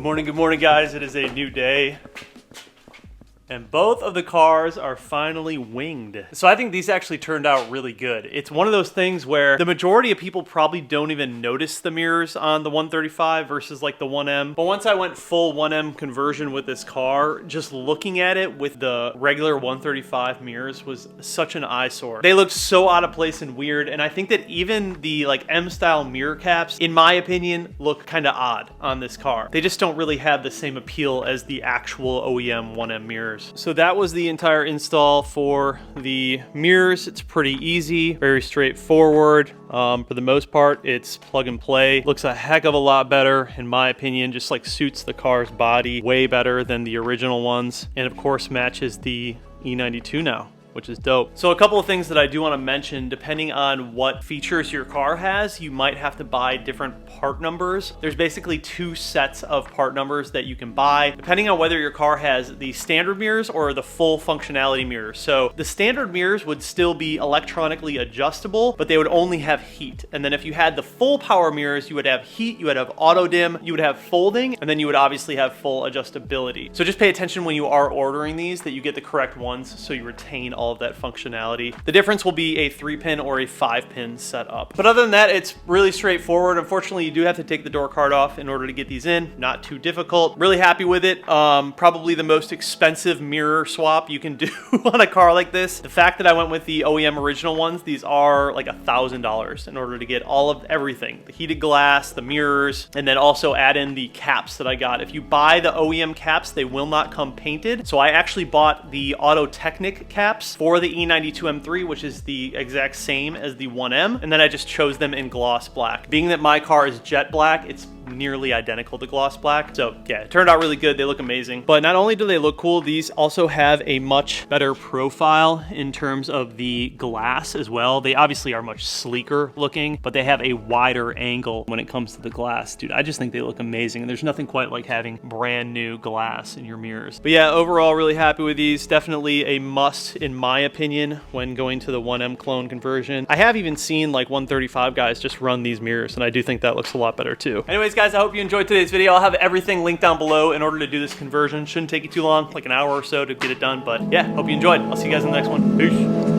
Good morning guys. It is a new day. And both of the cars are finally winged. So I think these actually turned out really good. It's one of those things where the majority of people probably don't even notice the mirrors on the 135 versus like the 1M. But once I went full 1M conversion with this car, just looking at it with the regular 135 mirrors was such an eyesore. They looked so out of place and weird. And I think that even the like M-style mirror caps, in my opinion, look kind of odd on this car. They just don't really have the same appeal as the actual OEM 1M mirrors. So that was the entire install for the mirrors. It's pretty easy, very straightforward. For the most part, it's plug and play. Looks a heck of a lot better, in my opinion, just like suits the car's body way better than the original ones. And of course matches the E92 now, which is dope. So a couple of things that I do want to mention, depending on what features your car has, you might have to buy different part numbers. There's basically two sets of part numbers that you can buy, depending on whether your car has the standard mirrors or the full functionality mirrors. So the standard mirrors would still be electronically adjustable, but they would only have heat. And then if you had the full power mirrors, you would have heat, you would have auto dim, you would have folding, and then you would obviously have full adjustability. So just pay attention when you are ordering these that you get the correct ones so you retain all of that functionality. The difference will be a 3-pin or a 5-pin setup. But other than that, it's really straightforward. Unfortunately, you do have to take the door card off in order to get these in. Not too difficult. Really happy with it. Probably the most expensive mirror swap you can do on a car like this. The fact that I went with the OEM original ones, these are like $1,000 in order to get all of everything. The heated glass, the mirrors, and then also add in the caps that I got. If you buy the OEM caps, they will not come painted. So I actually bought the Auto Technic caps for the E92 M3, which is the exact same as the 1M, and then I just chose them in gloss black. Being that my car is jet black, it's nearly identical to gloss black. So yeah, it turned out really good. They look amazing. But not only do they look cool, these also have a much better profile in terms of the glass as well. They obviously are much sleeker looking, but they have a wider angle when it comes to the glass. Dude, I just think they look amazing. And there's nothing quite like having brand new glass in your mirrors. But yeah, overall, really happy with these. Definitely a must, in my opinion, when going to the 1M clone conversion. I have even seen like 135 guys just run these mirrors, and I do think that looks a lot better too. Anyways, guys, I hope you enjoyed today's video. I'll have everything linked down below in order to do this conversion. Shouldn't take you too long, like an hour or so to get it done. But yeah, hope you enjoyed. I'll see you guys in the next one. Peace.